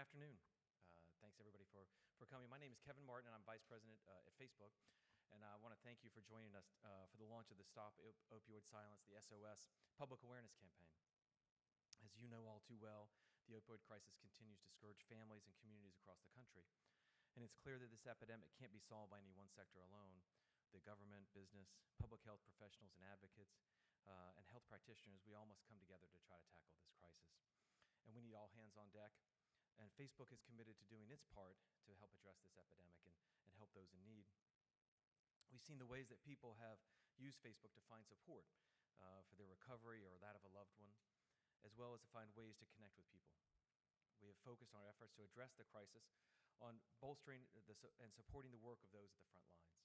afternoon. Thanks everybody for coming. My name is Kevin Martin and I'm Vice President at Facebook. And I want to thank you for joining us for the launch of the Stop Opioid Silence, the SOS Public Awareness Campaign. As you know all too well, the opioid crisis continues to scourge families and communities across the country. And it's clear that this epidemic can't be solved by any one sector alone. The government, business, public health professionals and advocates, and health practitioners, we all must come together to try to tackle this crisis. And we need all hands on deck. And Facebook is committed to doing its part to help address this epidemic and help those in need. We've seen the ways that people have used Facebook to find support for their recovery or that of a loved one, as well as to find ways to connect with people. We have focused our efforts to address the crisis on bolstering and supporting the work of those at the front lines.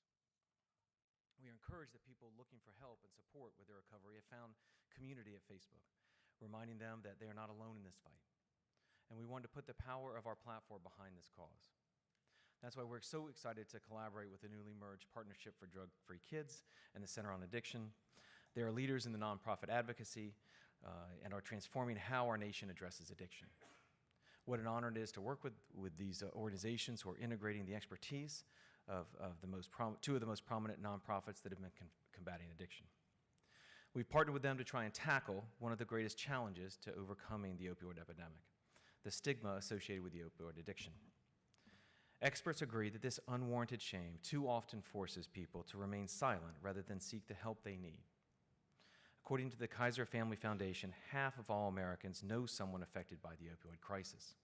We are encouraged that people looking for help and support with their recovery have found community at Facebook, reminding them that they are not alone in this fight. And we wanted to put the power of our platform behind this cause. That's why we're so excited to collaborate with the newly merged Partnership for Drug-Free Kids and the Center on Addiction. They are leaders in the nonprofit advocacy and are transforming how our nation addresses addiction. What an honor it is to work with these organizations who are integrating the expertise of two of the most prominent nonprofits that have been combating addiction. We've partnered with them to try and tackle one of the greatest challenges to overcoming the opioid epidemic, the stigma associated with the opioid addiction. Experts agree that this unwarranted shame too often forces people to remain silent rather than seek the help they need. According to the Kaiser Family Foundation, half of all Americans know someone affected by the opioid crisis.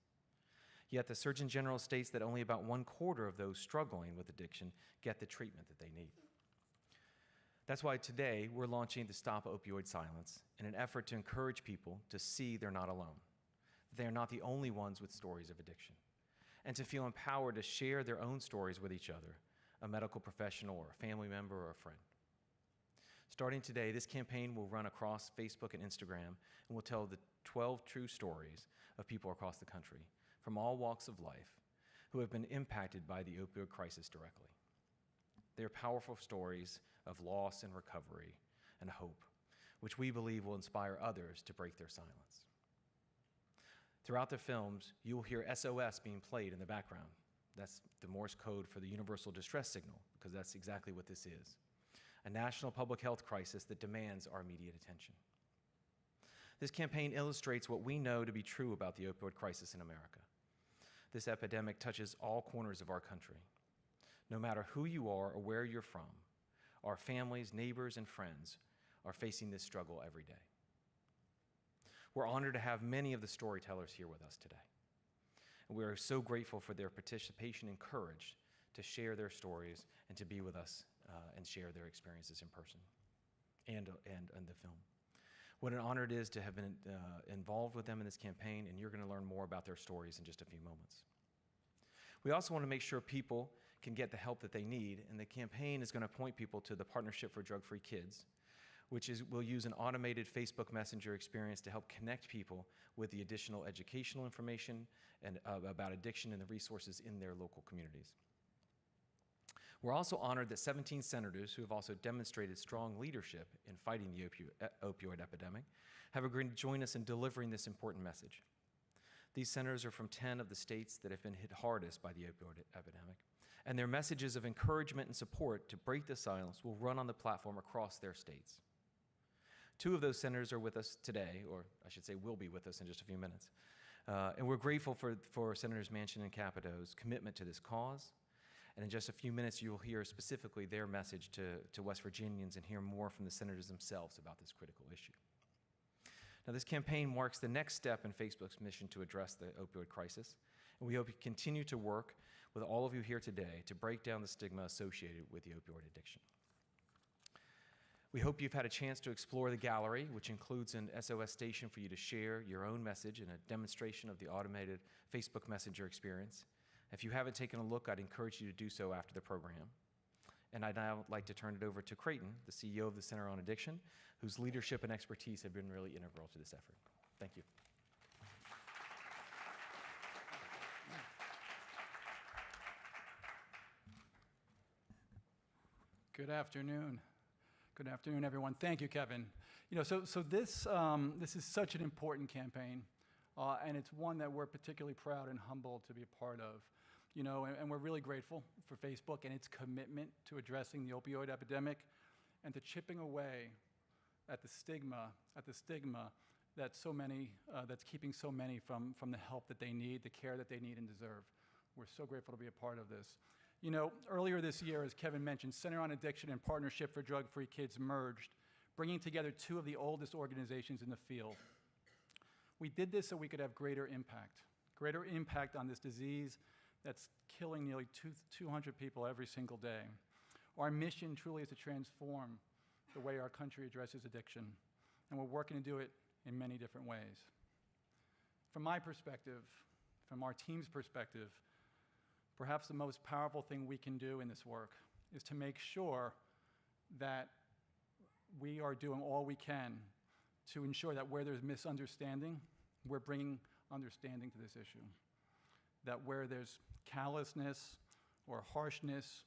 Yet the Surgeon General states that only about 1/4 of those struggling with addiction get the treatment that they need. That's why today we're launching the Stop Opioid Silence in an effort to encourage people to see they're not alone. They are not the only ones with stories of addiction, and to feel empowered to share their own stories with each other, a medical professional or a family member or a friend. Starting today, this campaign will run across Facebook and Instagram and will tell the 12 true stories of people across the country from all walks of life who have been impacted by the opioid crisis directly. They are powerful stories of loss and recovery and hope, which we believe will inspire others to break their silence. Throughout the films, you will hear SOS being played in the background. That's the Morse code for the universal distress signal, because that's exactly what this is. A national public health crisis that demands our immediate attention. This campaign illustrates what we know to be true about the opioid crisis in America. This epidemic touches all corners of our country. No matter who you are or where you're from, our families, neighbors, and friends are facing this struggle every day. We're honored to have many of the storytellers here with us today. And we are so grateful for their participation and courage to share their stories and to be with us and share their experiences in person and the film. What an honor it is to have been involved with them in this campaign, and you're going to learn more about their stories in just a few moments. We also want to make sure people can get the help that they need, and the campaign is going to point people to the Partnership for Drug-Free Kids, which will use an automated Facebook Messenger experience to help connect people with the additional educational information and about addiction and the resources in their local communities. We're also honored that 17 senators who have also demonstrated strong leadership in fighting the opioid epidemic have agreed to join us in delivering this important message. These senators are from 10 of the states that have been hit hardest by the opioid epidemic, and their messages of encouragement and support to break the silence will run on the platform across their states. 2 of those senators are with us today, or I should say will be with us in just a few minutes. And we're grateful for Senators Manchin and Capito's commitment to this cause. And in just a few minutes, you'll hear specifically their message to West Virginians and hear more from the senators themselves about this critical issue. Now, this campaign marks the next step in Facebook's mission to address the opioid crisis, and we hope you continue to work with all of you here today to break down the stigma associated with the opioid addiction. We hope you've had a chance to explore the gallery, which includes an SOS station for you to share your own message and a demonstration of the automated Facebook Messenger experience. If you haven't taken a look, I'd encourage you to do so after the program. And I'd now like to turn it over to Creighton, the CEO of the Center on Addiction, whose leadership and expertise have been really integral to this effort. Thank you. Good afternoon. Good afternoon, everyone. Thank you, Kevin. So this is such an important campaign. and it's one that we're particularly proud and humbled to be a part of. You know, and we're really grateful for Facebook and its commitment to addressing the opioid epidemic and to chipping away at the stigma that so many, that's keeping so many from the help that they need, the care that they need and deserve. We're so grateful to be a part of this. You know, earlier this year, as Kevin mentioned, Center on Addiction and Partnership for Drug-Free Kids merged, bringing together two of the oldest organizations in the field. We did this so we could have greater impact on this disease that's killing nearly 200 people every single day. Our mission truly is to transform the way our country addresses addiction, and we're working to do it in many different ways. From my perspective, from our team's perspective, perhaps the most powerful thing we can do in this work is to make sure that we are doing all we can to ensure that where there's misunderstanding, we're bringing understanding to this issue. That where there's callousness or harshness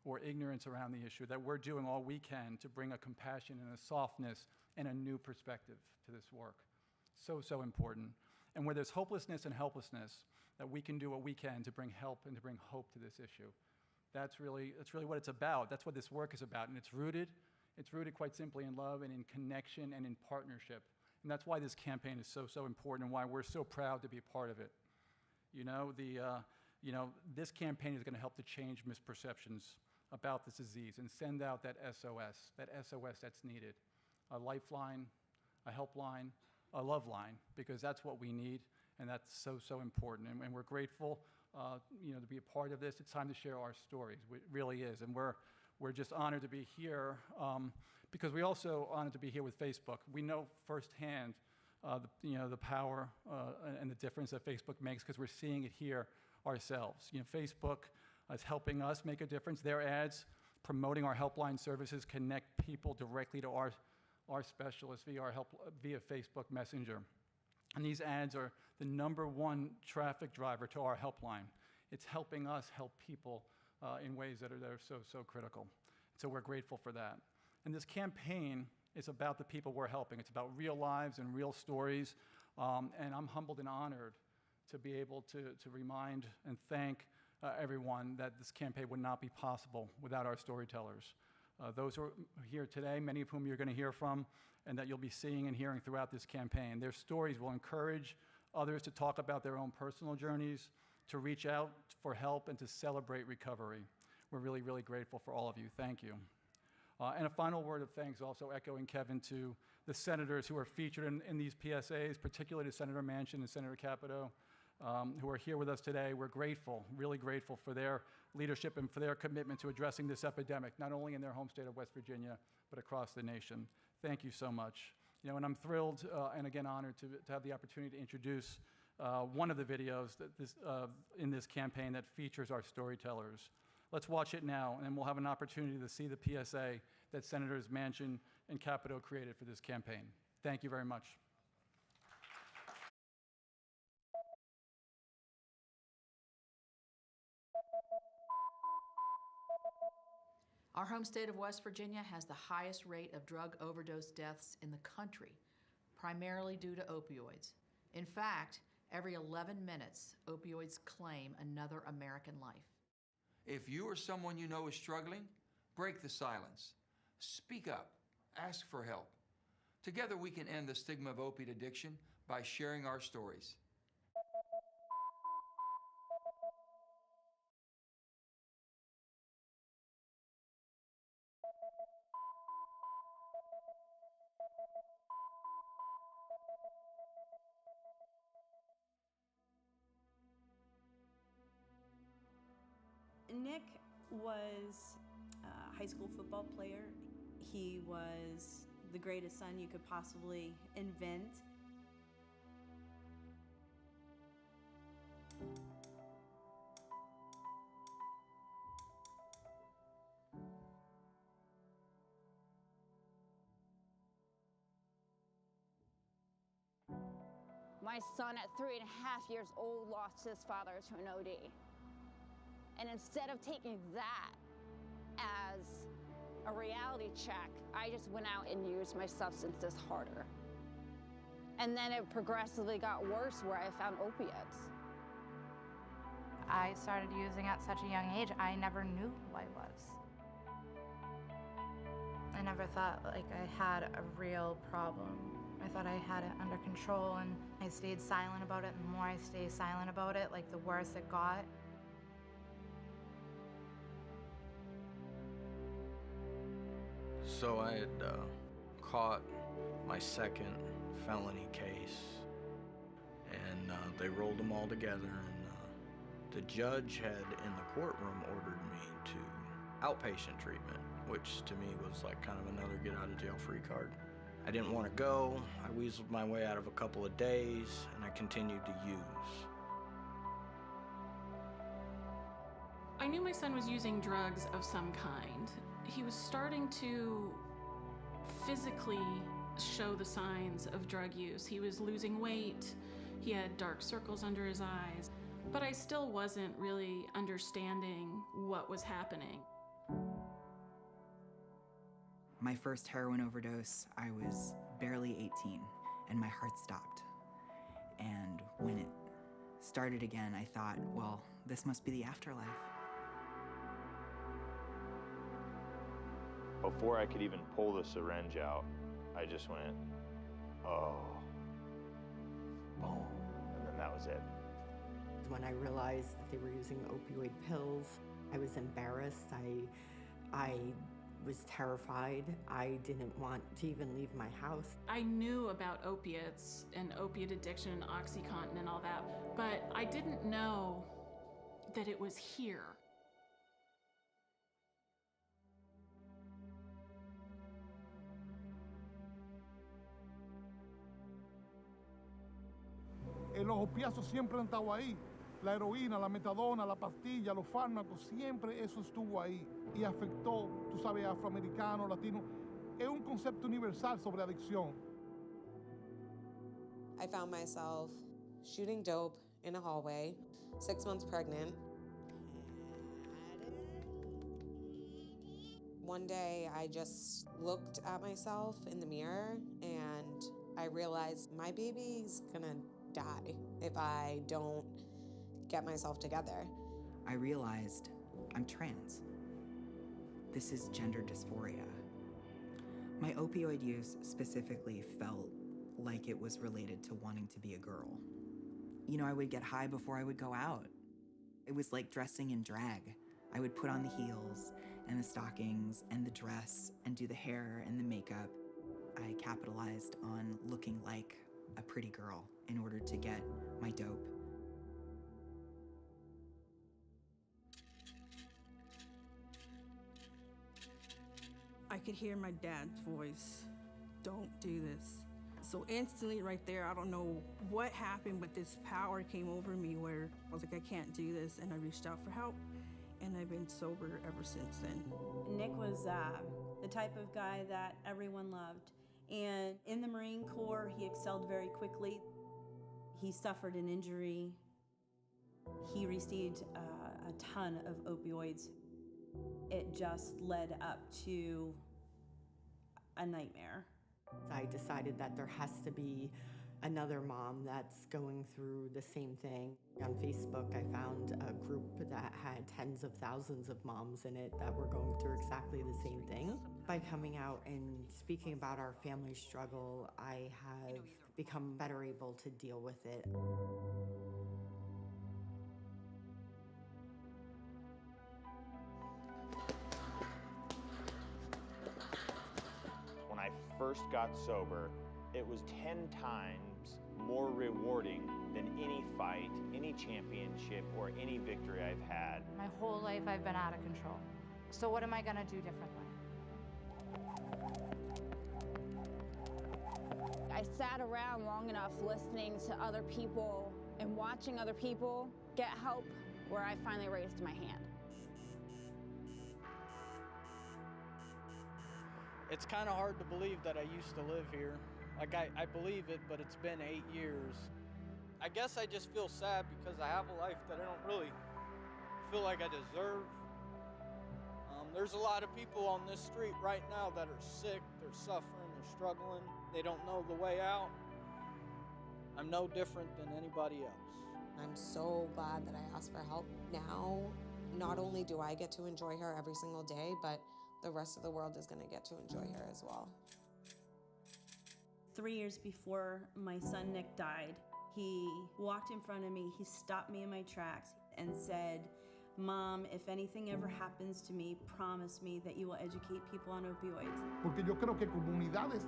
or ignorance around the issue, that we're doing all we can to bring a compassion and a softness and a new perspective to this work. So important. And where there's hopelessness and helplessness, that we can do what we can to bring help and to bring hope to this issue. That's really what it's about. That's what this work is about. And it's rooted quite simply in love and in connection and in partnership. And that's why this campaign is so important and why we're so proud to be a part of it. You know, this campaign is going to help to change misperceptions about this disease and send out that SOS that's needed. A lifeline, a helpline, a love line, because that's what we need, and that's so important. And we're grateful, you know, to be a part of this. It's time to share our stories. It really is, and we're just honored to be here because we also honored to be here with Facebook. We know firsthand, the power and the difference that Facebook makes because we're seeing it here ourselves. You know, Facebook is helping us make a difference. Their ads promoting our helpline services connect people directly to our specialists via Facebook Messenger. And these ads are the #1 traffic driver to our helpline. It's helping us help people in ways that are so critical. So we're grateful for that. And this campaign is about the people we're helping. It's about real lives and real stories. And I'm humbled and honored to be able to remind and thank everyone that this campaign would not be possible without our storytellers. Those who are here today, many of whom you're going to hear from, and that you'll be seeing and hearing throughout this campaign. Their stories will encourage others to talk about their own personal journeys, to reach out for help, and to celebrate recovery. We're really grateful for all of you. Thank you. And a final word of thanks, also echoing Kevin, to the senators who are featured in these PSAs, particularly to Senator Manchin and Senator Capito, who are here with us today. We're grateful, really grateful for their leadership and for their commitment to addressing this epidemic, not only in their home state of West Virginia, but across the nation. Thank you so much. You know, and I'm thrilled and again honored to have the opportunity to introduce one of the videos that in this campaign that features our storytellers. Let's watch it now, and we'll have an opportunity to see the PSA that Senators Manchin and Capito created for this campaign. Thank you very much. Our home state of West Virginia has the highest rate of drug overdose deaths in the country, primarily due to opioids. In fact, every 11 minutes, opioids claim another American life. If you or someone you know is struggling, break the silence. Speak up. Ask for help. Together we can end the stigma of opiate addiction by sharing our stories. Nick was a high school football player. He was the greatest son you could possibly invent. My son at 3.5 years old lost his father to an OD. And instead of taking that as a reality check, I just went out and used my substances harder. And then it progressively got worse where I found opiates. I started using at such a young age, I never knew who I was. I never thought like I had a real problem. I thought I had it under control, and I stayed silent about it, and the more I stayed silent about it, like the worse it got. So I had caught my second felony case, and they rolled them all together, and the judge had in the courtroom ordered me to outpatient treatment, which to me was like kind of another get out of jail free card. I didn't want to go. I weaseled my way out of a couple of days, and I continued to use. I knew my son was using drugs of some kind. He was starting to physically show the signs of drug use. He was losing weight. He had dark circles under his eyes. But I still wasn't really understanding what was happening. My first heroin overdose, I was barely 18, and my heart stopped. And when it started again, I thought, well, this must be the afterlife. Before I could even pull the syringe out, I just went, oh, boom, and then that was it. When I realized that they were using opioid pills, I was embarrassed. I was terrified. I didn't want to even leave my house. I knew about opiates and opiate addiction and OxyContin and all that, but I didn't know that it was here. Los opiáceos siempre han estado ahí. La heroína, la metadona, la pastilla, los fármacos, siempre eso estuvo ahí y afectó, tú sabes, afroamericano, latino. Es un concepto universal sobre adicción. I found myself shooting dope in a hallway, 6 months pregnant. One day I just looked at myself in the mirror and I realized my baby's gonna die if I don't get myself together. I realized I'm trans. This is gender dysphoria. My opioid use specifically felt like it was related to wanting to be a girl. You know, I would get high before I would go out. It was like dressing in drag. I would put on the heels and the stockings and the dress and do the hair and the makeup. I capitalized on looking like a pretty girl in order to get my dope. I could hear my dad's voice, "Don't do this." So instantly right there, I don't know what happened, but this power came over me where I was like, I can't do this, and I reached out for help, and I've been sober ever since then. Nick was the type of guy that everyone loved. And in the Marine Corps, he excelled very quickly. He suffered an injury. He received a ton of opioids. It just led up to a nightmare. I decided that there has to be another mom that's going through the same thing. On Facebook, I found a group that had tens of thousands of moms in it that were going through exactly the same thing. By coming out and speaking about our family struggle, I have become better able to deal with it. When I first got sober, it was 10 times more rewarding than any fight, any championship, or any victory I've had. My whole life I've been out of control. So what am I gonna do differently? I sat around long enough listening to other people and watching other people get help where I finally raised my hand. It's kind of hard to believe that I used to live here. Like, I believe it, but it's been 8 years. I guess I just feel sad because I have a life that I don't really feel like I deserve. There's a lot of people on this street right now that are sick, they're suffering, they're struggling, they don't know the way out. I'm no different than anybody else. I'm so glad that I asked for help. Now, not only do I get to enjoy her every single day, but the rest of the world is going to get to enjoy her as well. 3 years before my son Nick died, he walked in front of me, he stopped me in my tracks and said, "Mom, if anything ever happens to me, promise me that you will educate people on opioids." Porque yo creo que comunidades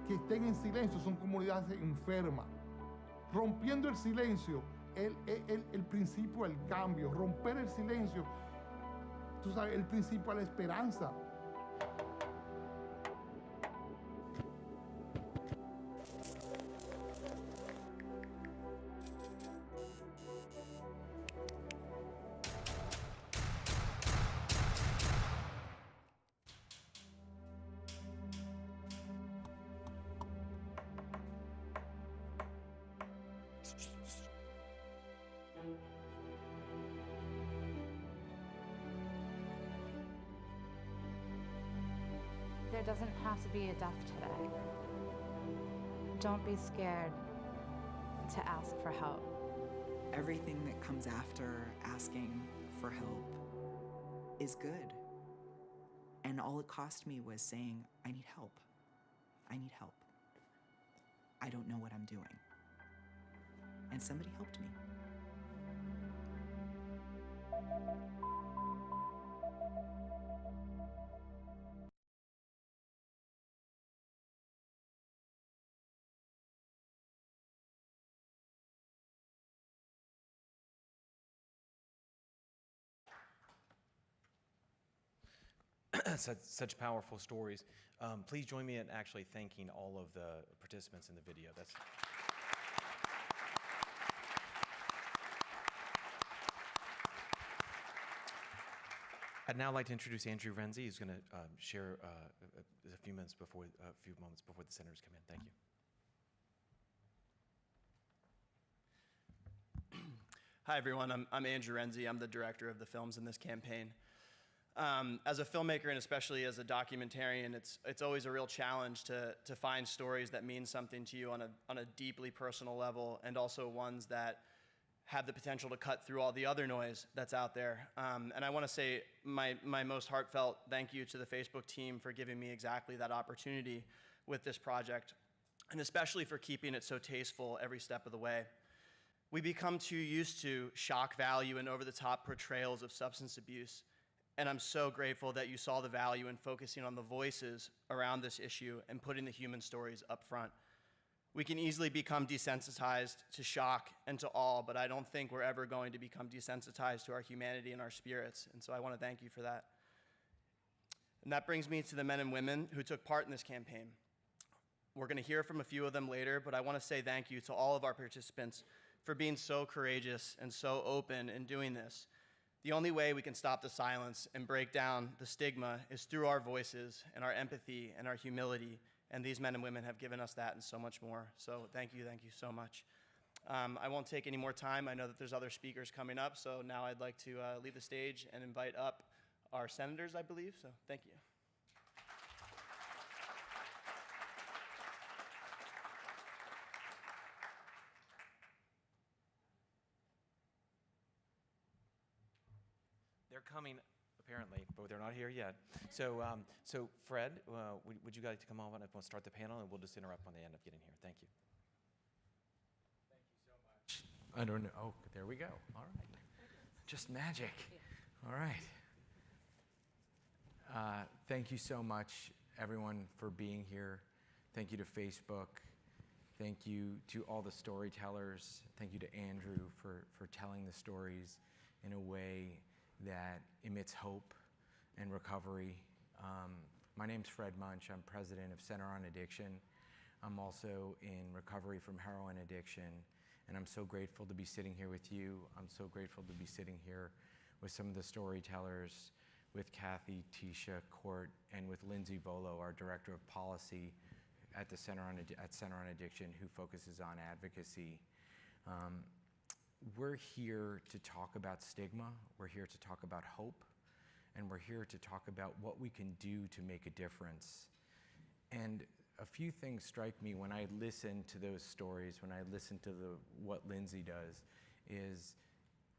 que estén en silencio son comunidades enfermas. Rompiendo el silencio, el principio del cambio. Romper el silencio, tú sabes, el principio a la esperanza. There doesn't have to be a death today. Don't be scared to ask for help. Everything that comes after asking for help is good. And all it cost me was saying, I need help. I need help. I don't know what I'm doing. And somebody helped me. Such powerful stories. Please join me in actually thanking all of the participants in the video. I'd now like to introduce Andrew Renzi, who's going to share a few moments before the senators come in. Thank you. Hi, everyone. I'm Andrew Renzi. I'm the director of the films in this campaign. As a filmmaker and especially as a documentarian, it's always a real challenge to find stories that mean something to you on a deeply personal level, and also ones that have the potential to cut through all the other noise that's out there. And I want to say my most heartfelt thank you to the Facebook team for giving me exactly that opportunity with this project, and especially for keeping it so tasteful every step of the way. We become too used to shock value and over-the-top portrayals of substance abuse. And I'm so grateful that you saw the value in focusing on the voices around this issue and putting the human stories up front. We can easily become desensitized to shock and to awe, but I don't think we're ever going to become desensitized to our humanity and our spirits. And so I want to thank you for that. And that brings me to the men and women who took part in this campaign. We're going to hear from a few of them later, but I want to say thank you to all of our participants for being so courageous and so open in doing this. The only way we can stop the silence and break down the stigma is through our voices and our empathy and our humility, and these men and women have given us that and so much more. So thank you so much. I won't take any more time. I know that there's other speakers coming up, so now I'd like to leave the stage and invite up our senators, I believe, so thank you. They're coming, apparently, but they're not here yet. So Fred, would you like to come on and we'll start the panel, and we'll just interrupt when they end up getting here. Thank you. Thank you so much. I don't know. Oh, there we go. All right. Just magic. All right. Thank you so much, everyone, for being here. Thank you to Facebook. Thank you to all the storytellers. Thank you to Andrew for telling the stories in a way that emits hope and recovery. My name's Fred Munch. I'm president of Center on Addiction. I'm also in recovery from heroin addiction, and I'm so grateful to be sitting here with you. I'm so grateful to be sitting here with some of the storytellers, with Kathy, Tisha, Court, and with Lindsay Volo, our director of policy at the Center on Addiction, who focuses on advocacy. We're here to talk about stigma, we're here to talk about hope, and we're here to talk about what we can do to make a difference. And a few things strike me when I listen to those stories, when I listen to what Lindsay does, is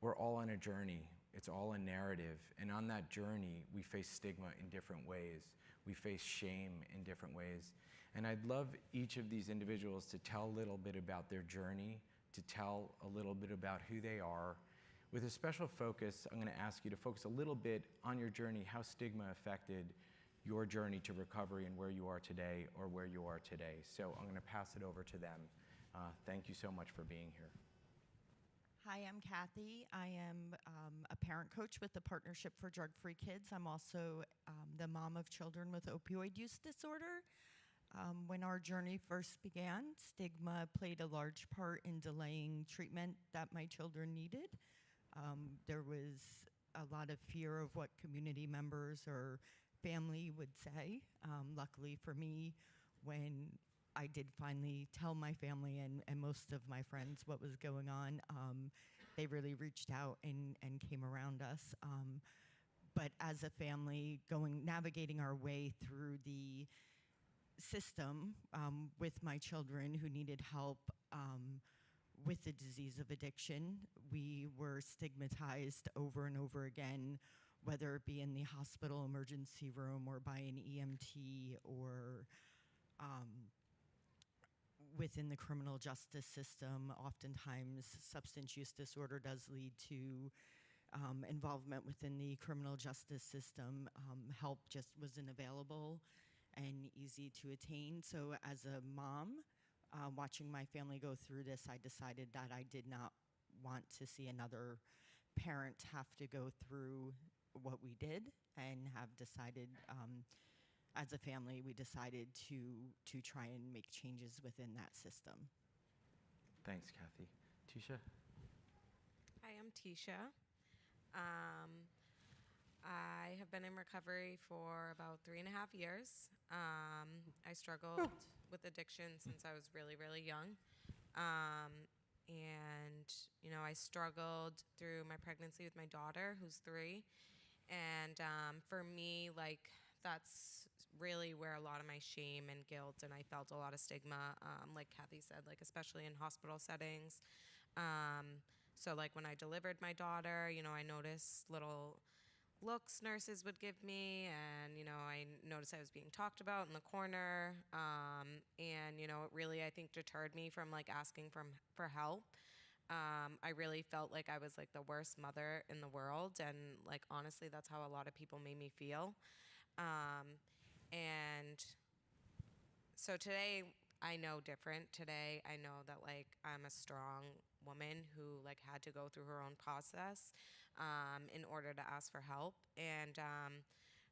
we're all on a journey. It's all a narrative. And on that journey, we face stigma in different ways. We face shame in different ways. And I'd love each of these individuals to tell a little bit about their journey, to tell a little bit about who they are. With a special focus, I'm going to ask you to focus a little bit on your journey, how stigma affected your journey to recovery and where you are today or where you are today. So I'm going to pass it over to them. Thank you so much for being here. Hi, I'm Kathy. I am a parent coach with the Partnership for Drug-Free Kids. I'm also the mom of children with opioid use disorder. When our journey first began, stigma played a large part in delaying treatment that my children needed. There was a lot of fear of what community members or family would say. Luckily for me, when I did finally tell my family and most of my friends what was going on, they really reached out and came around us. But as a family, navigating our way through the system with my children who needed help with the disease of addiction, we were stigmatized over and over again, whether it be in the hospital emergency room or by an EMT or within the criminal justice system. Oftentimes, substance use disorder does lead to involvement within the criminal justice system. Help just wasn't available and easy to attain. So as a mom, watching my family go through this, I decided that I did not want to see another parent have to go through what we did, and have decided, as a family, we decided to try and make changes within that system. Thanks, Kathy. Tisha? Hi, I'm Tisha. I have been in recovery for about 3.5 years. I struggled with addiction since I was really, really young. And, you know, I struggled through my pregnancy with my daughter, who's 3. And for me, like, that's really where a lot of my shame and guilt, and I felt a lot of stigma, like Kathy said, like, especially in hospital settings. So, like, when I delivered my daughter, you know, I noticed little looks nurses would give me, and, you know, I noticed I was being talked about in the corner, and, you know, it really, I think, deterred me from, like, asking for help. I really felt like I was, like, the worst mother in the world, and, like, honestly, that's how a lot of people made me feel. And so today, I know different. Today, I know that, like, I'm a strong woman who, like, had to go through her own process in order to ask for help. And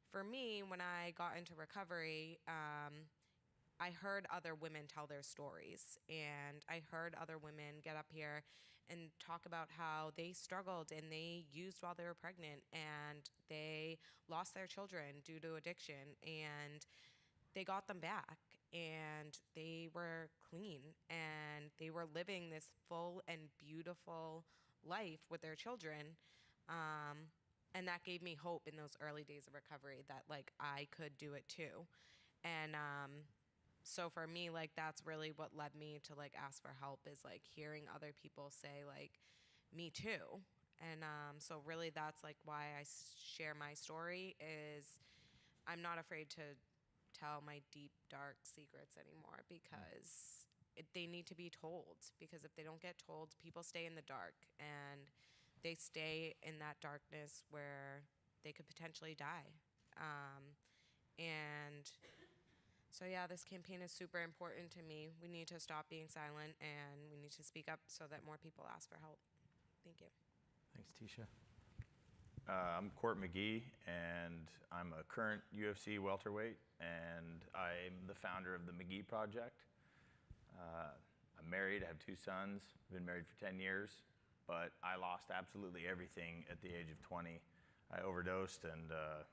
for me, when I got into recovery, I heard other women tell their stories, and I heard other women get up here and talk about how they struggled and they used while they were pregnant, and they lost their children due to addiction, and they got them back, and they were clean, and they were living this full and beautiful life with their children. And that gave me hope in those early days of recovery that, like, I could do it too. And so for me, like, that's really what led me to, like, ask for help, is, like, hearing other people say, like, me too. And so really that's, like, why I share my story, is I'm not afraid to tell my deep, dark secrets anymore, because they need to be told. Because if they don't get told, people stay in the dark, and they stay in that darkness where they could potentially die. And so, yeah, this campaign is super important to me. We need to stop being silent, and we need to speak up so that more people ask for help. Thank you. Thanks, Tisha. I'm Court McGee, and I'm a current UFC welterweight, and I'm the founder of the McGee Project. I'm married, I have 2 sons, been married for 10 years, but I lost absolutely everything at the age of 20. I overdosed and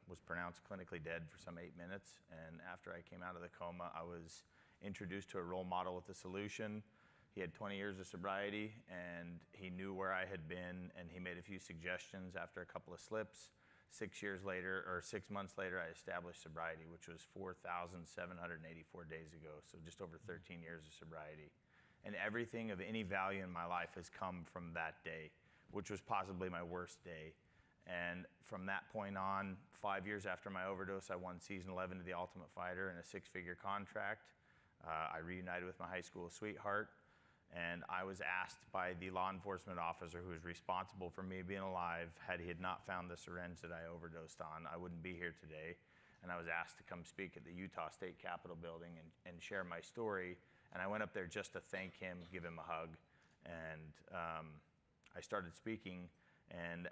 was pronounced clinically dead for some 8 minutes, and after I came out of the coma, I was introduced to a role model with a solution. He had 20 years of sobriety, and he knew where I had been, and he made a few suggestions after a couple of slips 6 years later, or 6 months later, I established sobriety, which was 4,784 days ago, so just over 13 years of sobriety. And everything of any value in my life has come from that day, which was possibly my worst day. And from that point on, 5 years after my overdose, I won season 11 of The Ultimate Fighter in a 6-figure contract. I reunited with my high school sweetheart, and I was asked by the law enforcement officer who was responsible for me being alive, had he had not found the syringe that I overdosed on, I wouldn't be here today. And I was asked to come speak at the Utah State Capitol building and share my story. And I went up there just to thank him, give him a hug. And I started speaking, and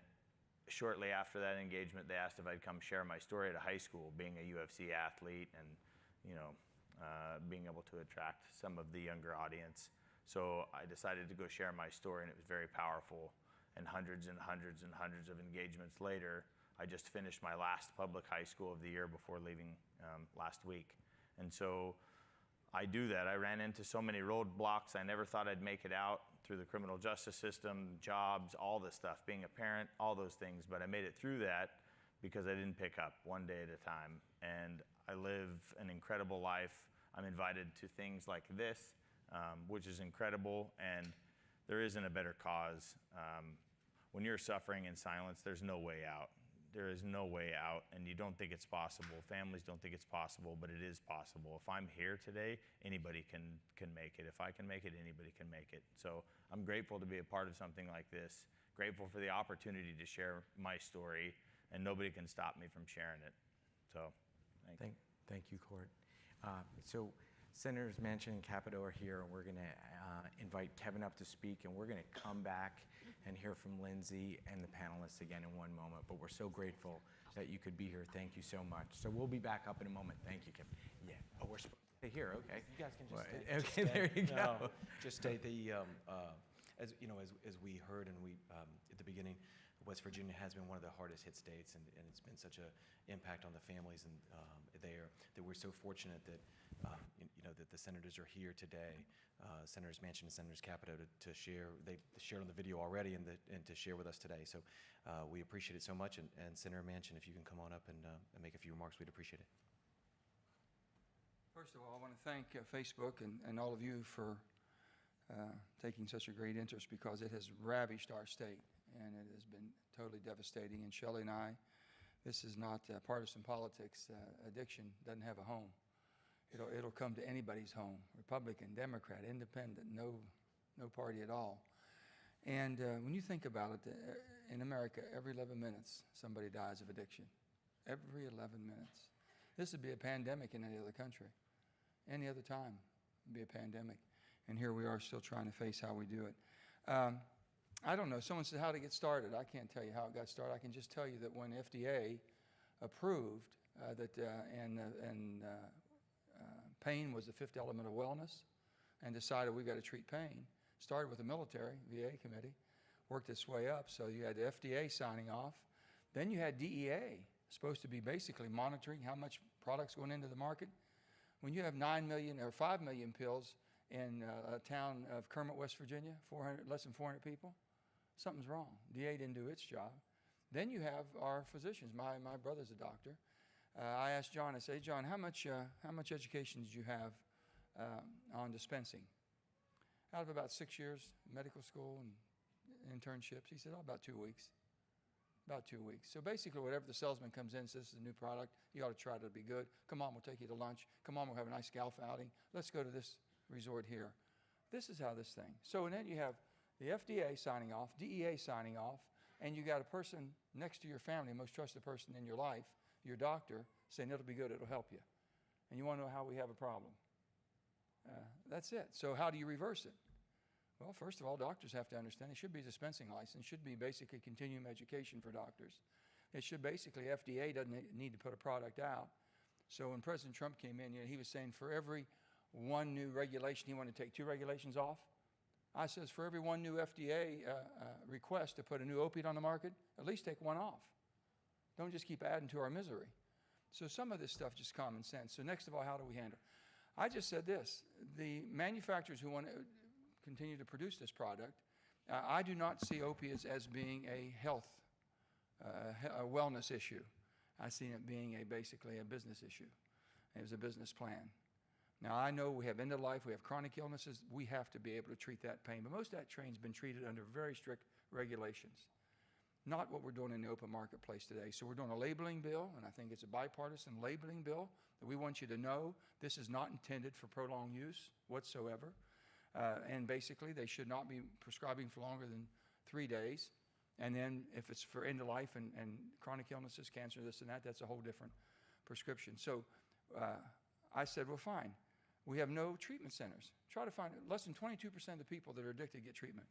shortly after that engagement, they asked if I'd come share my story at a high school, being a UFC athlete and, you know, being able to attract some of the younger audience. So I decided to go share my story, and it was very powerful. And hundreds and hundreds and hundreds of engagements later, I just finished my last public high school of the year before leaving last week. And so I do that. I ran into so many roadblocks. I never thought I'd make it out through the criminal justice system, jobs, all this stuff, being a parent, all those things. But I made it through that because I didn't pick up, one day at a time. And I live an incredible life. I'm invited to things like this, which is incredible, and there isn't a better cause. When you're suffering in silence, there's no way out. There is no way out, and you don't think it's possible. Families don't think it's possible, but it is possible. If I'm here today, anybody can make it. If I can make it, anybody can make it. So I'm grateful to be a part of something like this, grateful for the opportunity to share my story, and nobody can stop me from sharing it. So Thank you, Court. So Senators Manchin and Capito are here, and we're going to invite Kevin up to speak, and we're going to come back and hear from Lindsay and the panelists again in one moment. But we're so grateful that you could be here. Thank you so much. So we'll be back up in a moment. Thank you, Kevin. Yeah. Oh, we're supposed to stay here. Okay. You guys can just Well, stay. okay, Just stay. there you go. No, just stay. As you know, as we heard and we at the beginning, West Virginia has been one of the hardest hit states, and it's been such an impact on the families and there that we're so fortunate that that the senators are here today, Senators Manchin and Senators Capito, to share. They shared on the video already and to share with us today. So we appreciate it so much. And Senator Manchin, if you can come on up and make a few remarks, we'd appreciate it. First of all, I want to thank Facebook and all of you for taking such a great interest, because it has ravished our state, and it has been totally devastating. And Shelley and I, this is not partisan politics. Addiction doesn't have a home. It'll come to anybody's home, Republican, Democrat, Independent, no party at all. And when you think about it, in America, every 11 minutes, somebody dies of addiction. Every 11 minutes. This would be a pandemic in any other country. Any other time, it would be a pandemic. And here we are still trying to face how we do it. I don't know. Someone said how to get started. I can't tell you how it got started. I can just tell you that when FDA approved pain was the fifth element of wellness, and decided we've got to treat pain, started with the military, VA committee, worked its way up. So you had the FDA signing off. Then you had DEA, supposed to be basically monitoring how much product's going into the market. When you have 9 million or 5 million pills in a town of Kermit, West Virginia, less than 400 people, something's wrong. DEA didn't do its job. Then you have our physicians. My brother's a doctor. I asked John, I said, hey, John, how much education did you have on dispensing? Out of about 6 years, medical school and internships, he said, oh, about 2 weeks. About 2 weeks. So basically, whatever the salesman comes in and says, this is a new product, you ought to try it, it'll be good. Come on, we'll take you to lunch. Come on, we'll have a nice golf outing. Let's go to this resort here. This is how this thing. So, and then you have the FDA signing off, DEA signing off, and you got a person next to your family, the most trusted person in your life, your doctor, saying it'll be good, it'll help you. And you want to know how we have a problem. That's it. So how do you reverse it? Well, first of all, doctors have to understand it should be a dispensing license. It should be basically continuing education for doctors. It should basically, FDA doesn't need to put a product out. So when President Trump came in, he was saying for every one new regulation, he wanted to take 2 regulations off. I says for every one new FDA request to put a new opiate on the market, at least take 1 off. Don't just keep adding to our misery. So some of this stuff just common sense. So next of all, how do we handle it? I just said this. The manufacturers who want to continue to produce this product, I do not see opiates as being a health a wellness issue. I seen it being basically a business issue. It was a business plan. Now, I know we have end of life, we have chronic illnesses, we have to be able to treat that pain, but most of that train's been treated under very strict regulations. Not what we're doing in the open marketplace today. So we're doing a labeling bill, and I think it's a bipartisan labeling bill that we want you to know this is not intended for prolonged use whatsoever. And basically, they should not be prescribing for longer than 3 days. And then if it's for end of life and chronic illnesses, cancer, this and that, that's a whole different prescription. So I said, well, fine. We have no treatment centers. Try to find less than 22% of the people that are addicted get treatment.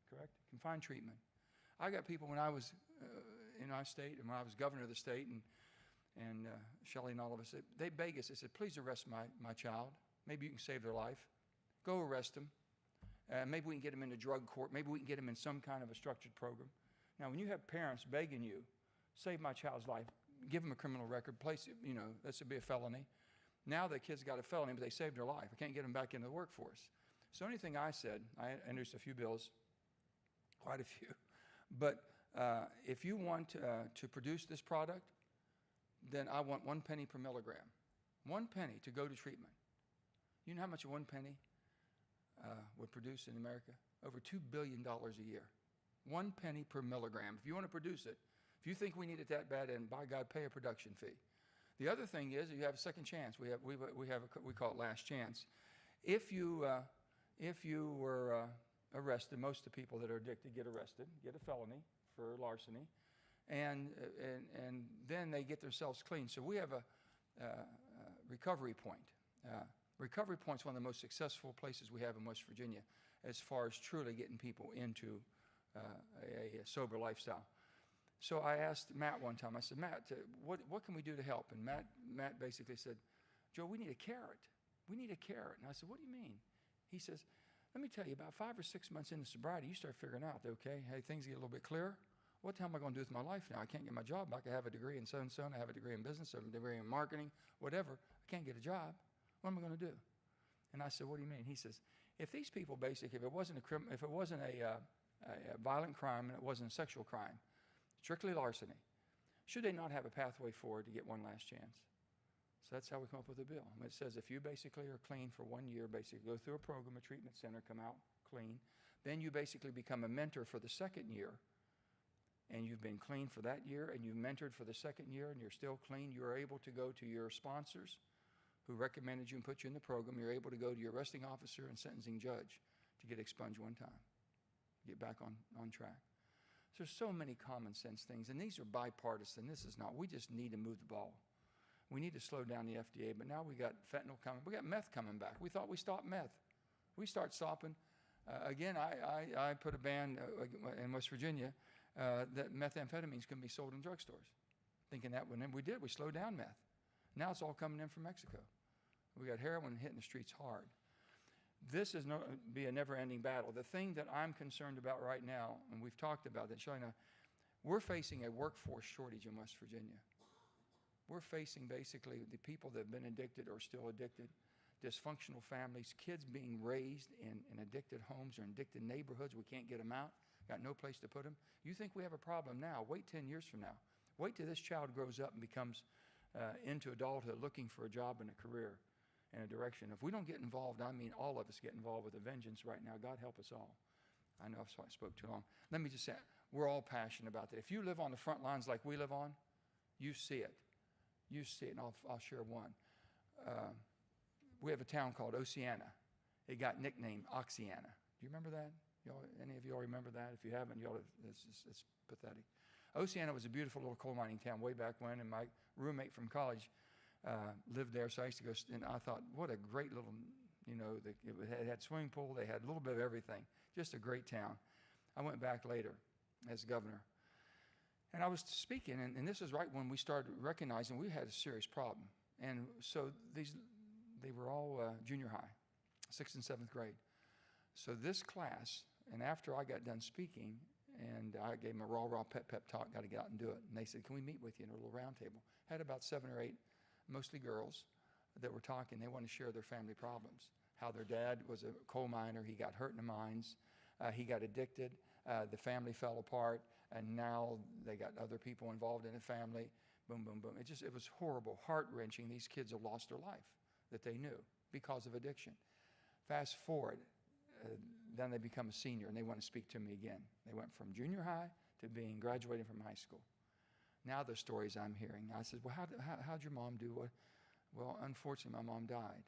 Correct? Can find treatment. I got people when I was in our state and when I was governor of the state and Shelley and all of us, they beg us. They said, please arrest my child. Maybe you can save their life. Go arrest them. Maybe we can get them into drug court. Maybe we can get them in some kind of a structured program. Now, when you have parents begging you, save my child's life, give them a criminal record, place it, this would be a felony. Now the kid's got a felony, but they saved their life. I can't get them back into the workforce. So anything I said, I introduced a few bills, quite a few. But if you want to produce this product, then I want 1 penny per milligram. 1 penny to go to treatment. You know how much 1 penny would produce in America? Over $2 billion a year. 1 penny per milligram. If you want to produce it, if you think we need it that bad, then by God, pay a production fee. The other thing is you have a second chance. We call it last chance. If you were arrested, most of the people that are addicted get arrested, get a felony for larceny, and then they get themselves clean. So we have a recovery point. Recovery Point is one of the most successful places we have in West Virginia as far as truly getting people into a sober lifestyle. So I asked Matt one time, I said, Matt, what can we do to help? And Matt basically said, Joe, we need a carrot. We need a carrot. And I said, what do you mean? He says, let me tell you, about 5 or 6 months into sobriety, you start figuring out, okay, hey, things get a little bit clearer. What the hell am I going to do with my life now? I can't get my job back. I have a degree in so-and-so, and I have a degree in business, I have a degree in marketing, whatever. I can't get a job. What am I going to do? And I said, what do you mean? He says, if these people basically, if it wasn't a violent crime and it wasn't a sexual crime, strictly larceny, should they not have a pathway forward to get one last chance? So that's how we come up with a bill. It says if you basically are clean for 1 year, basically go through a program, a treatment center, come out clean, then you basically become a mentor for the second year, and you've been clean for that year, and you've mentored for the second year, and you're still clean, you are able to go to your sponsors who recommended you and put you in the program. You're able to go to your arresting officer and sentencing judge to get expunged one time, get back on track. So there's so many common sense things, and these are bipartisan. This is not. We just need to move the ball. We need to slow down the FDA, but now we got fentanyl coming. We got meth coming back. We thought we stopped meth. We start stopping. Again, I put a ban in West Virginia that methamphetamines can be sold in drugstores, thinking that when we did, we slowed down meth. Now it's all coming in from Mexico. We got heroin hitting the streets hard. This is going to be a never-ending battle. The thing that I'm concerned about right now, and we've talked about that, Shelley and I, we're facing a workforce shortage in West Virginia. We're facing basically the people that have been addicted or still addicted, dysfunctional families, kids being raised in addicted homes or in addicted neighborhoods. We can't get them out, got no place to put them. You think we have a problem now, wait 10 years from now. Wait till this child grows up and becomes into adulthood looking for a job and a career and a direction. If we don't get involved, I mean all of us get involved with a vengeance right now. God help us all. I know I spoke too long. Let me just say, we're all passionate about that. If you live on the front lines like we live on, you see it. You see it, and I'll share one. We have a town called Oceana. It got nicknamed Oxyana. Do you remember that? Any of you all remember that? If you haven't, it's pathetic. Oceana was a beautiful little coal mining town way back when, and my roommate from college lived there, so I used to go, and I thought, what a great little, it had swimming pool, they had a little bit of everything, just a great town. I went back later as governor, and I was speaking, and this is right when we started recognizing we had a serious problem. And so they were all junior high, 6th and 7th grade. So this class, and after I got done speaking, and I gave them a raw pep talk, got to get out and do it. And they said, can we meet with you in a little round table? Had about 7 or 8, mostly girls, that were talking. They wanted to share their family problems, how their dad was a coal miner. He got hurt in the mines. He got addicted. The family fell apart. and now they got other people involved in the family. Boom, boom, boom. It was horrible, heart-wrenching. These kids have lost their life that they knew because of addiction. Fast forward, then they become a senior and they want to speak to me again. They went from junior high to being graduating from high school. Now the stories I'm hearing, I said, well, how'd your mom do? Well, unfortunately, my mom died.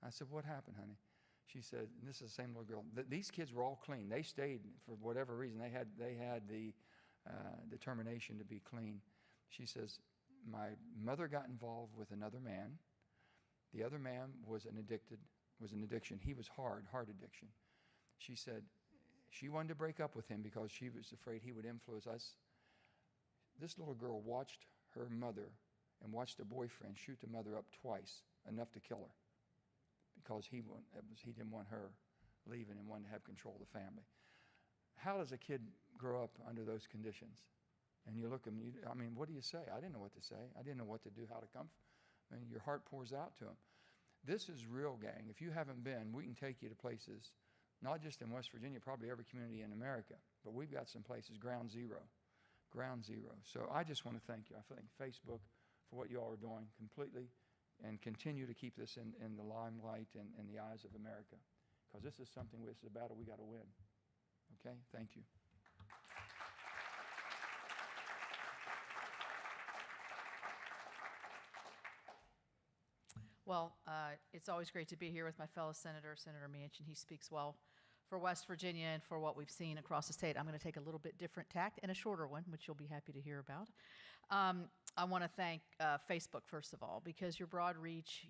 I said, what happened, honey? She said, and this is the same little girl. These kids were all clean. They stayed for whatever reason. They had the determination to be clean. She says, my mother got involved with another man. The other man was an addiction. He was hard addiction. She said she wanted to break up with him because she was afraid he would influence us. This little girl watched her mother and watched a boyfriend shoot the mother up twice, enough to kill her, because he didn't want her leaving and wanted to have control of the family. How does a kid grow up under those conditions? And you look at them, I mean, what do you say? I didn't know what to say. I didn't know what to do, how to comfort. I mean, your heart pours out to them. This is real, gang. If you haven't been, we can take you to places, not just in West Virginia, probably every community in America, but we've got some places, ground zero. So I just want to thank you. I thank Facebook for what you all are doing completely, and continue to keep this in the limelight and in the eyes of America, because this is a battle we got to win. Okay? Thank you. Well, it's always great to be here with my fellow senator, Senator Manchin. He speaks well for West Virginia and for what we've seen across the state. I'm going to take a little bit different tact and a shorter one, which you'll be happy to hear about. I want to thank Facebook, first of all, because your broad reach,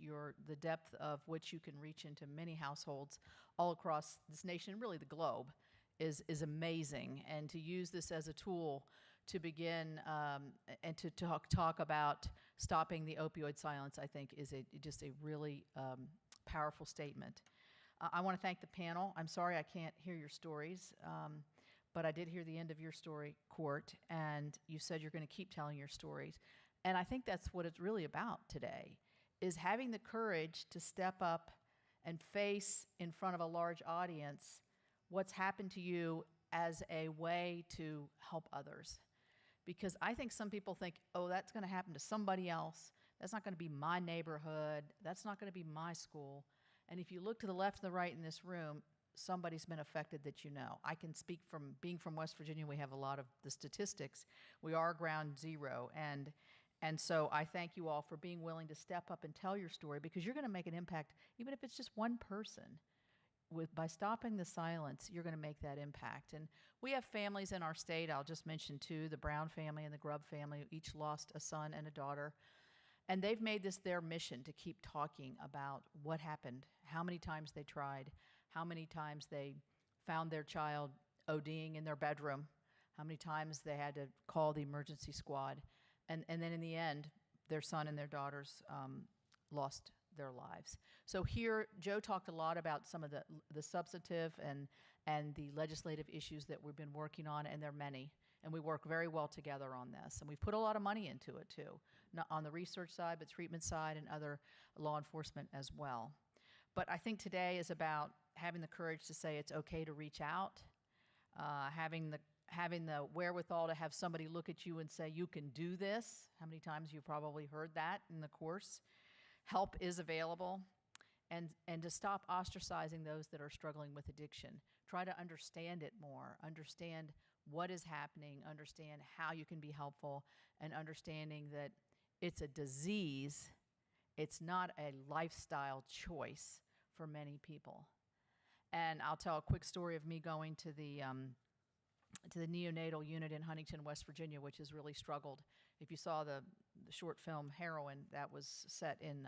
the depth of which you can reach into many households all across this nation, really the globe, is amazing. And to use this as a tool to begin and to talk about stopping the opioid silence, I think, is just a really powerful statement. I want to thank the panel. I'm sorry I can't hear your stories, but I did hear the end of your story, Court, and you said you're going to keep telling your stories. And I think that's what it's really about today, is having the courage to step up and face in front of a large audience what's happened to you as a way to help others. Because I think some people think, oh, that's going to happen to somebody else. That's not going to be my neighborhood. That's not going to be my school. And if you look to the left and the right in this room, somebody's been affected that you know. I can speak from being from West Virginia. We have a lot of the statistics. We are ground zero. And so I thank you all for being willing to step up and tell your story, because you're going to make an impact, even if it's just one person. By stopping the silence, you're going to make that impact. And we have families in our state, I'll just mention two, the Brown family and the Grubb family, who each lost a son and a daughter. And they've made this their mission to keep talking about what happened, how many times they tried, how many times they found their child ODing in their bedroom, how many times they had to call the emergency squad. And then in the end, their son and their daughters lost their lives. So here, Joe talked a lot about some of the substantive and the legislative issues that we've been working on, and there are many. And we work very well together on this. And we've put a lot of money into it too, not on the research side, but treatment side and other law enforcement as well. But I think today is about having the courage to say it's okay to reach out, having the wherewithal to have somebody look at you and say, you can do this. How many times you've probably heard that in the course. Help is available. And to stop ostracizing those that are struggling with addiction. Try to understand it more, understand what is happening, understand how you can be helpful, and understanding that it's a disease, it's not a lifestyle choice for many people. And I'll tell a quick story of me going to the neonatal unit in Huntington, West Virginia, which has really struggled. If you saw the short film Heroin, that was set in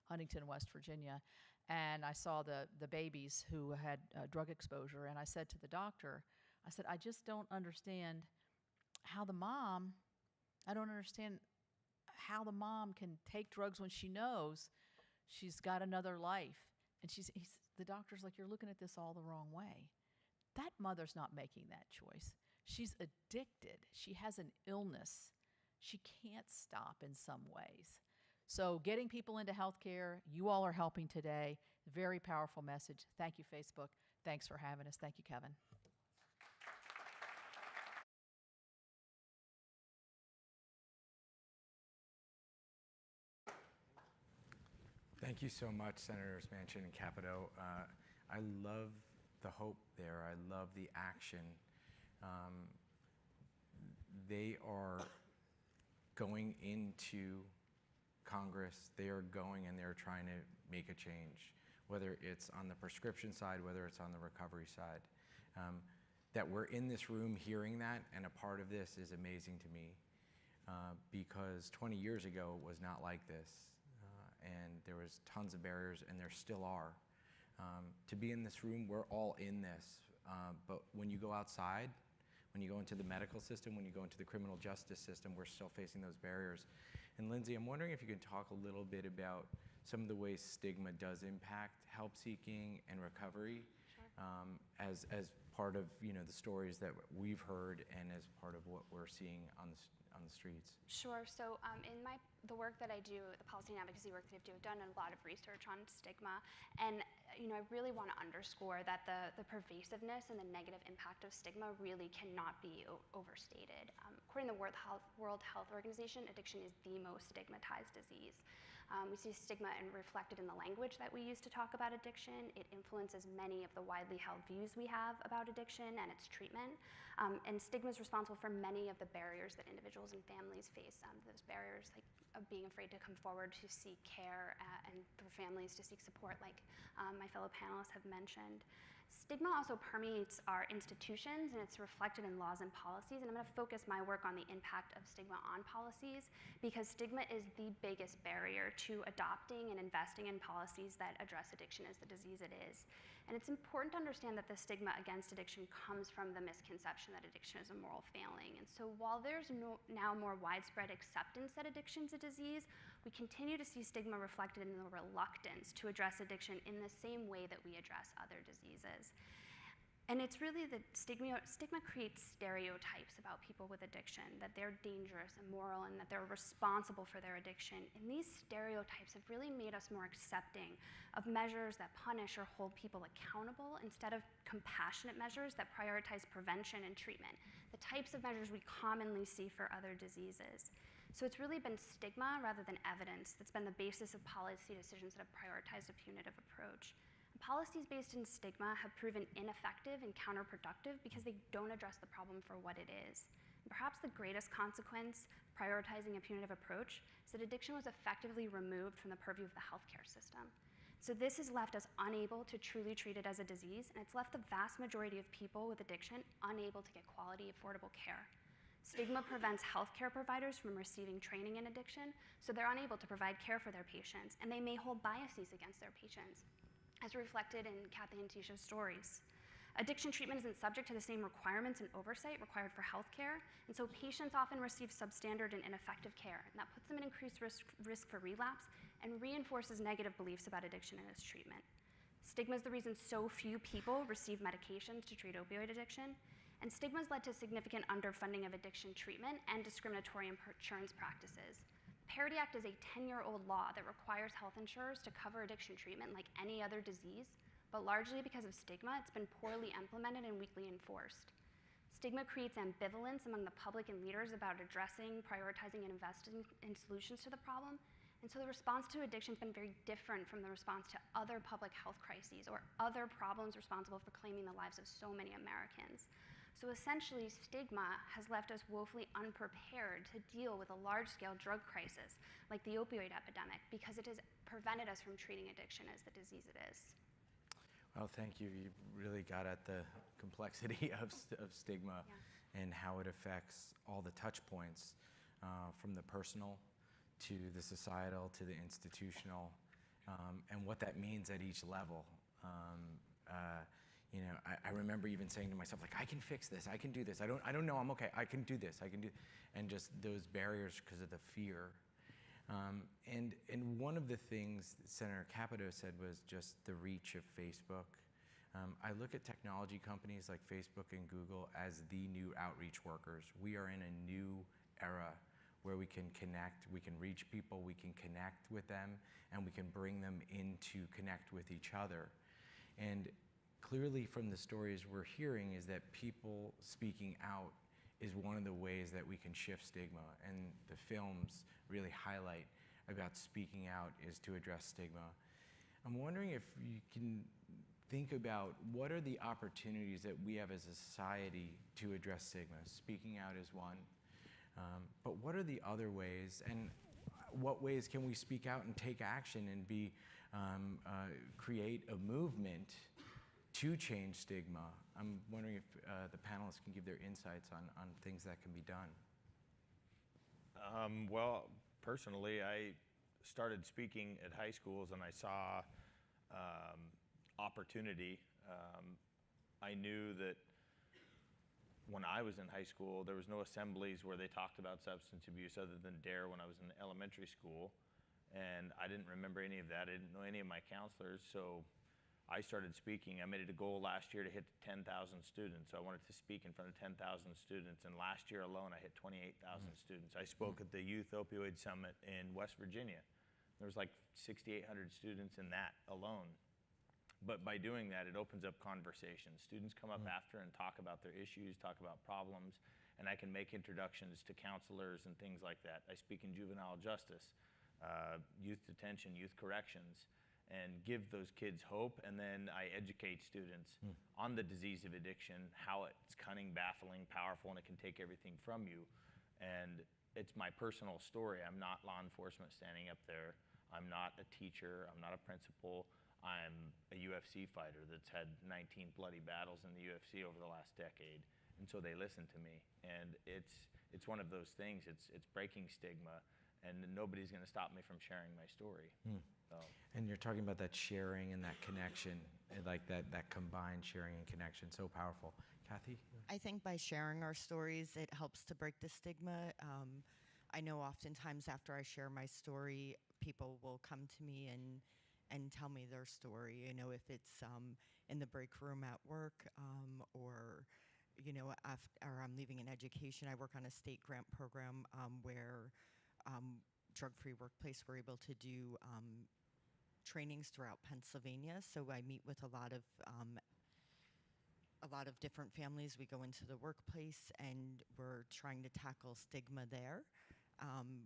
Huntington, West Virginia, and I saw the babies who had drug exposure, and I said to the doctor, I said, I just don't understand how the mom can take drugs when she knows she's got another life. And the doctor's like, you're looking at this all the wrong way. That mother's not making that choice. She's addicted. She has an illness. She can't stop in some ways. So getting people into healthcare, you all are helping today. Very powerful message. Thank you, Facebook. Thanks for having us. Thank you, Kevin. Thank you so much, Senators Manchin and Capito. I love the hope there. I love the action. They are going into Congress. They are going and they're trying to make a change, whether it's on the prescription side, whether it's on the recovery side. That we're in this room hearing that and a part of this is amazing to me, because 20 years ago it was not like this, and there was tons of barriers, and there still are. To be in this room, we're all in this, but when you go outside, when you go into the medical system, when you go into the criminal justice system, we're still facing those barriers. And Lindsay, I'm wondering if you can talk a little bit about some of the ways stigma does impact help seeking and recovery. As part of the stories that we've heard and as part of what we're seeing on the streets. Sure. So in the work that I do, the policy and advocacy work that I do, I've done a lot of research on stigma, and I really want to underscore that the pervasiveness and the negative impact of stigma really cannot be overstated. According to the World Health Organization, addiction is the most stigmatized disease. We see stigma reflected in the language that we use to talk about addiction. It influences many of the widely held views we have about addiction and its treatment. And stigma is responsible for many of the barriers that individuals and families face. Those barriers like of being afraid to come forward to seek care and for families to seek support, like my fellow panelists have mentioned. Stigma also permeates our institutions, and it's reflected in laws and policies. And I'm going to focus my work on the impact of stigma on policies, because stigma is the biggest barrier to adopting and investing in policies that address addiction as the disease it is. And it's important to understand that the stigma against addiction comes from the misconception that addiction is a moral failing. And so while there's now more widespread acceptance that addiction is a disease, we continue to see stigma reflected in the reluctance to address addiction in the same way that we address other diseases. And it's really that stigma creates stereotypes about people with addiction, that they're dangerous, immoral, and that they're responsible for their addiction. And these stereotypes have really made us more accepting of measures that punish or hold people accountable instead of compassionate measures that prioritize prevention and treatment, the types of measures we commonly see for other diseases. So it's really been stigma rather than evidence that's been the basis of policy decisions that have prioritized a punitive approach. Policies based in stigma have proven ineffective and counterproductive because they don't address the problem for what it is. And perhaps the greatest consequence of prioritizing a punitive approach is that addiction was effectively removed from the purview of the healthcare system. So this has left us unable to truly treat it as a disease, and it's left the vast majority of people with addiction unable to get quality, affordable care. Stigma prevents healthcare providers from receiving training in addiction, so they're unable to provide care for their patients, and they may hold biases against their patients, as reflected in Kathy and Tisha's stories. Addiction treatment isn't subject to the same requirements and oversight required for healthcare, and so patients often receive substandard and ineffective care, and that puts them at increased risk for relapse and reinforces negative beliefs about addiction and its treatment. Stigma is the reason so few people receive medications to treat opioid addiction, and stigma has led to significant underfunding of addiction treatment and discriminatory insurance practices. The Parity Act is a 10-year-old law that requires health insurers to cover addiction treatment like any other disease, but largely because of stigma, it's been poorly implemented and weakly enforced. Stigma creates ambivalence among the public and leaders about addressing, prioritizing, and investing in solutions to the problem. And so the response to addiction has been very different from the response to other public health crises or other problems responsible for claiming the lives of so many Americans. So essentially, stigma has left us woefully unprepared to deal with a large-scale drug crisis like the opioid epidemic, because it has prevented us from treating addiction as the disease it is. Well, thank you. You really got at the complexity of stigma and how it affects all the touch points, from the personal to the societal to the institutional, and what that means at each level. I remember even saying to myself, like, I can fix this, I can do this, I don't know, I'm okay, I can do this, and just those barriers because of the fear. And one of the things Senator Capito said was just the reach of Facebook. I look at technology companies like Facebook and Google as the new outreach workers. We are in a new era where we can connect, we can reach people, we can connect with them, and we can bring them in to connect with each other. And clearly from the stories we're hearing is that people speaking out is one of the ways that we can shift stigma, and the films really highlight about speaking out is to address stigma. I'm wondering if you can think about what are the opportunities that we have as a society to address stigma. Speaking out is one, but what are the other ways, and what ways can we speak out and take action and create a movement to change stigma? I'm wondering if the panelists can give their insights on things that can be done. Well, personally, I started speaking at high schools and I saw opportunity. I knew that when I was in high school, there was no assemblies where they talked about substance abuse other than DARE when I was in elementary school. And I didn't remember any of that. I didn't know any of my counselors. So I started speaking. I made it a goal last year to hit 10,000 students. I wanted to speak in front of 10,000 students. And last year alone, I hit 28,000 students. I spoke at the Youth Opioid Summit in West Virginia. There was like 6,800 students in that alone. But by doing that, it opens up conversations. Students come up after and talk about their issues, talk about problems, and I can make introductions to counselors and things like that. I speak in juvenile justice, youth detention, youth corrections, and give those kids hope, and then I educate students on the disease of addiction, how it's cunning, baffling, powerful, and it can take everything from you. And it's my personal story. I'm not law enforcement standing up there. I'm not a teacher. I'm not a principal. I'm a UFC fighter that's had 19 bloody battles in the UFC over the last decade, and so they listen to me. And it's one of those things. It's breaking stigma, and nobody's going to stop me from sharing my story. So. And you're talking about that sharing and that connection, and like that combined sharing and connection, so powerful. Kathy? I think by sharing our stories, it helps to break the stigma. I know oftentimes after I share my story, people will come to me and tell me their story. You know, if it's in the break room at work, or after I'm leaving an education, I work on a state grant program where Drug-Free Workplace, we're able to do trainings throughout Pennsylvania. So I meet with a lot of different families. We go into the workplace and we're trying to tackle stigma there.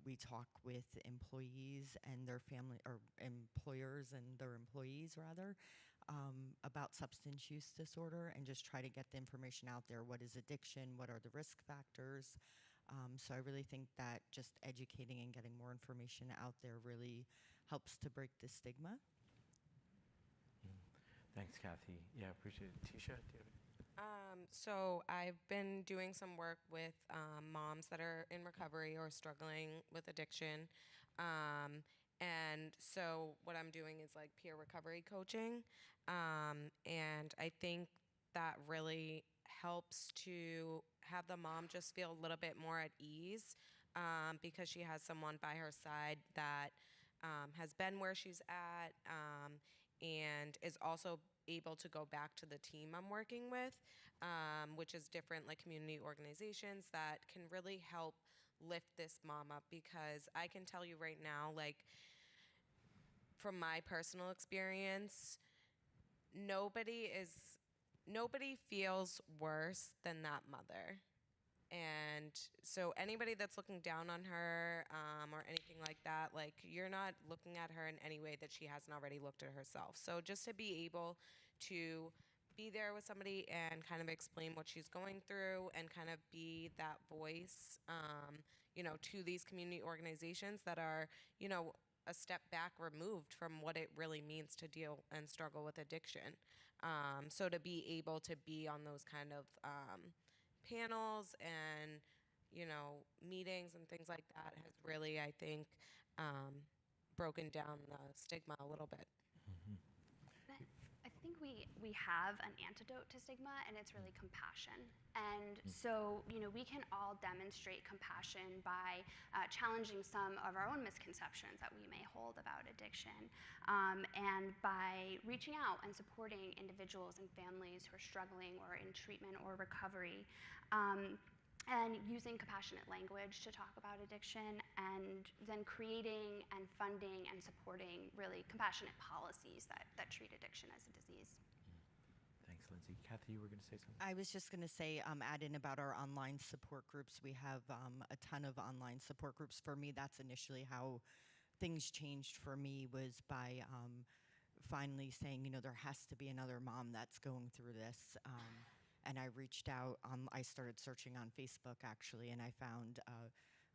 We talk with employees and their family, or employers and their employees rather, about substance use disorder, and just try to get the information out there. What is addiction? What are the risk factors? So I really think that just educating and getting more information out there really helps to break the stigma. Thanks, Kathy. Yeah, appreciate it. Tisha, do you have So I've been doing some work with moms that are in recovery or struggling with addiction. And so what I'm doing is like peer recovery coaching. And I think that really helps to have the mom just feel a little bit more at ease, because she has someone by her side that has been where she's at, and is also able to go back to the team I'm working with, which is different, like community organizations that can really help lift this mom up. Because I can tell you right now, like from my personal experience, nobody feels worse than that mother. And so anybody that's looking down on her, or anything like that, like you're not looking at her in any way that she hasn't already looked at herself. So just to be able to be there with somebody and kind of explain what she's going through and kind of be that voice, to these community organizations that are, a step back removed from what it really means to deal and struggle with addiction. So to be able to be on those kind of panels and, meetings and things like that has really, I think, broken down the stigma a little bit. I think we have an antidote to stigma, and it's really compassion. And so, we can all demonstrate compassion by challenging some of our own misconceptions that we may hold about addiction, and by reaching out and supporting individuals and families who are struggling or in treatment or recovery. And using compassionate language to talk about addiction, and then creating and funding and supporting really compassionate policies that treat addiction as a disease. Thanks, Lindsay. Kathy, you were going to say something? I was just going to say, add in about our online support groups. We have a ton of online support groups. For me, that's initially how things changed for me was by finally saying, there has to be another mom that's going through this. And I reached out, I started searching on Facebook actually, and I found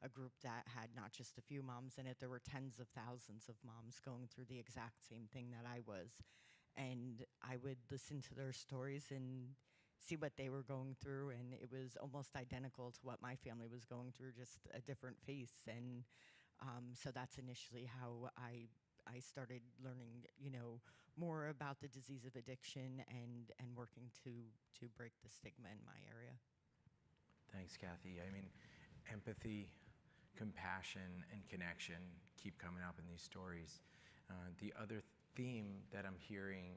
a group that had not just a few moms in it, there were tens of thousands of moms going through the exact same thing that I was. And I would listen to their stories and see what they were going through, and it was almost identical to what my family was going through, just a different face. And so that's initially how I started learning, more about the disease of addiction and working to break the stigma in my area. Thanks, Kathy. I mean, empathy, compassion, and connection keep coming up in these stories. The other theme that I'm hearing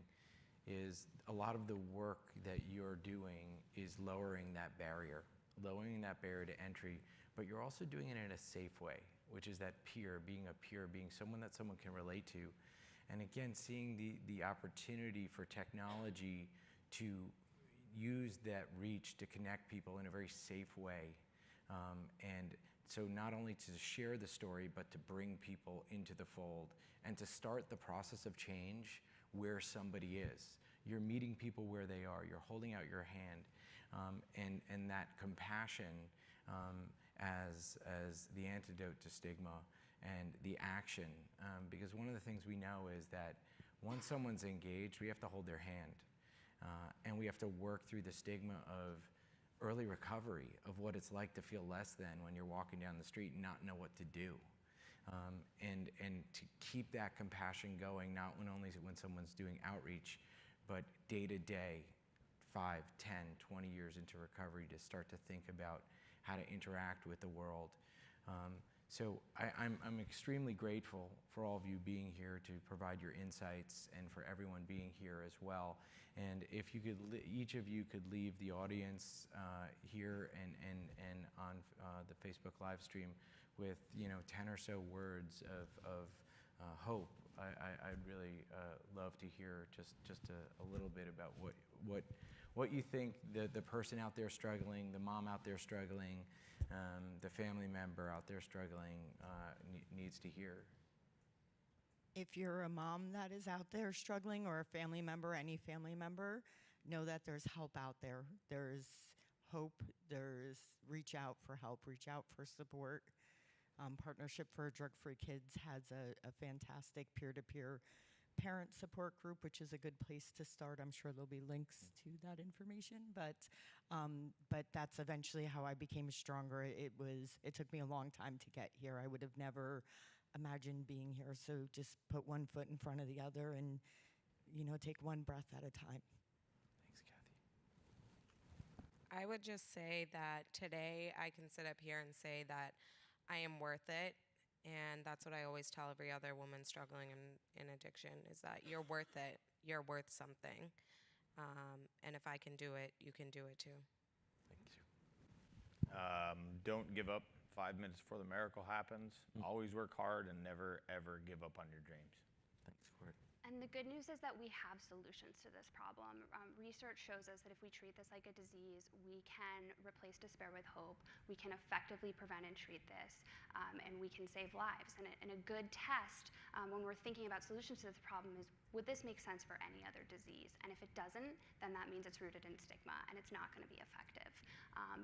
is a lot of the work that you're doing is lowering that barrier to entry, but you're also doing it in a safe way, which is that peer, being someone that someone can relate to. And again, seeing the opportunity for technology to use that reach to connect people in a very safe way. And so not only to share the story, but to bring people into the fold and to start the process of change where somebody is. You're meeting people where they are. You're holding out your hand. And that compassion as the antidote to stigma and the action. Because one of the things we know is that once someone's engaged, we have to hold their hand. And we have to work through the stigma of early recovery, of what it's like to feel less than when you're walking down the street and not know what to do. And to keep that compassion going, not only when someone's doing outreach, but day to day, 5, 10, 20 years into recovery, to start to think about how to interact with the world. So I'm extremely grateful for all of you being here to provide your insights and for everyone being here as well. And if you could, each of you could leave the audience here and on the Facebook live stream with 10 or so words of hope. I'd really love to hear just a little bit about what you think the person out there struggling, the mom out there struggling, the family member out there struggling needs to hear. If you're a mom that is out there struggling, or a family member, any family member, know that there's help out there. There's hope. There's reach out for help, reach out for support. Partnership for Drug-Free Kids has a fantastic peer-to-peer parent support group, which is a good place to start. I'm sure there'll be links to that information, but that's eventually how I became stronger. It took me a long time to get here. I would have never imagined being here. So just put one foot in front of the other and, take one breath at a time. Thanks, Kathy. I would just say that today I can sit up here and say that I am worth it. And that's what I always tell every other woman struggling in addiction, is that you're worth it. You're worth something. And if I can do it, you can do it too. Thank you. Don't give up 5 minutes before the miracle happens. Always work hard and never, ever give up on your dreams. Thanks, Court. And the good news is that we have solutions to this problem. Research shows us that if we treat this like a disease, we can replace despair with hope. We can effectively prevent and treat this, and we can save lives. And a good test when we're thinking about solutions to this problem is, would this make sense for any other disease? And if it doesn't, then that means it's rooted in stigma, and it's not going to be effective.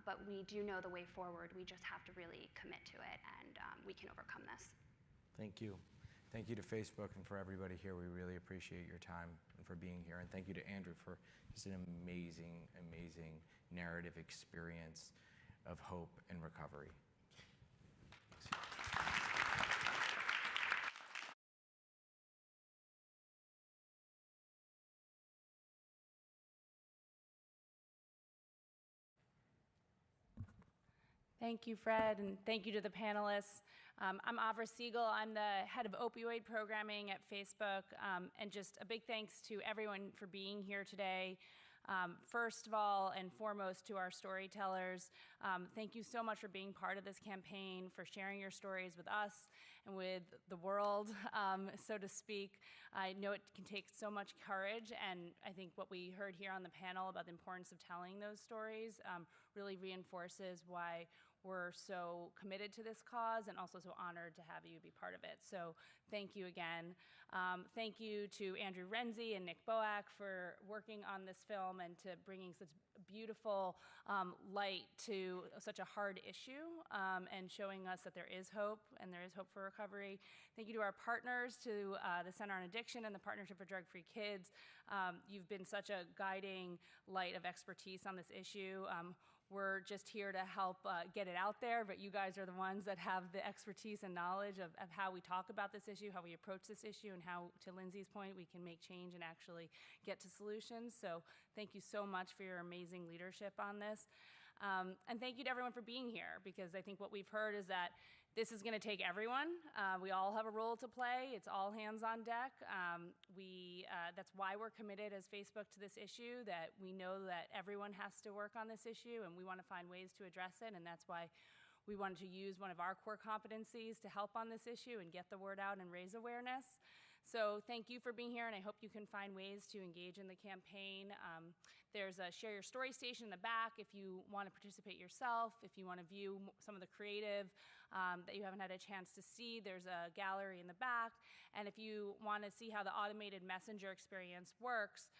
But we do know the way forward. We just have to really commit to it, and we can overcome this. Thank you. Thank you to Facebook and for everybody here. We really appreciate your time and for being here. And thank you to Andrew for just an amazing, amazing narrative experience of hope and recovery. Thank you, Fred, and thank you to the panelists. I'm Avra Siegel. I'm the head of opioid programming at Facebook, and just a big thanks to everyone for being here today. First of all and foremost, to our storytellers, thank you so much for being part of this campaign, for sharing your stories with us and with the world, so to speak. I know it can take so much courage, and I think what we heard here on the panel about the importance of telling those stories really reinforces why we're so committed to this cause and also so honored to have you be part of it. So thank you again. Thank you to Andrew Renzi and Nick Boak for working on this film and to bringing such beautiful light to such a hard issue and showing us that there is hope and there is hope for recovery. Thank you to our partners, to the Center on Addiction and the Partnership for Drug-Free Kids. You've been such a guiding light of expertise on this issue. We're just here to help get it out there, but you guys are the ones that have the expertise and knowledge of how we talk about this issue, how we approach this issue, and how, to Lindsay's point, we can make change and actually get to solutions. So thank you so much for your amazing leadership on this. And thank you to everyone for being here, because I think what we've heard is that this is going to take everyone. We all have a role to play. It's all hands on deck. That's why we're committed as Facebook to this issue, that we know that everyone has to work on this issue, and we want to find ways to address it, and that's why we wanted to use one of our core competencies to help on this issue and get the word out and raise awareness. So thank you for being here, and I hope you can find ways to engage in the campaign. There's a Share Your Story station in the back if you want to participate yourself, if you want to view some of the creative that you haven't had a chance to see. There's a gallery in the back, and if you want to see how the automated messenger experience works,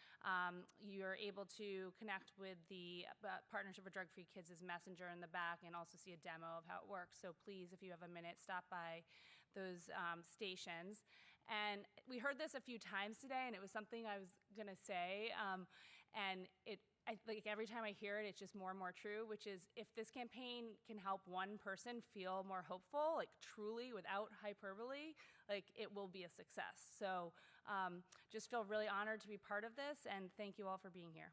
you're able to connect with the Partnership for Drug-Free Kids' messenger in the back and also see a demo of how it works. So please, if you have a minute, stop by those stations. And we heard this a few times today, and it was something I was going to say, and like every time I hear it, it's just more and more true, which is if this campaign can help one person feel more hopeful, like truly without hyperbole, like it will be a success. So just feel really honored to be part of this, and thank you all for being here.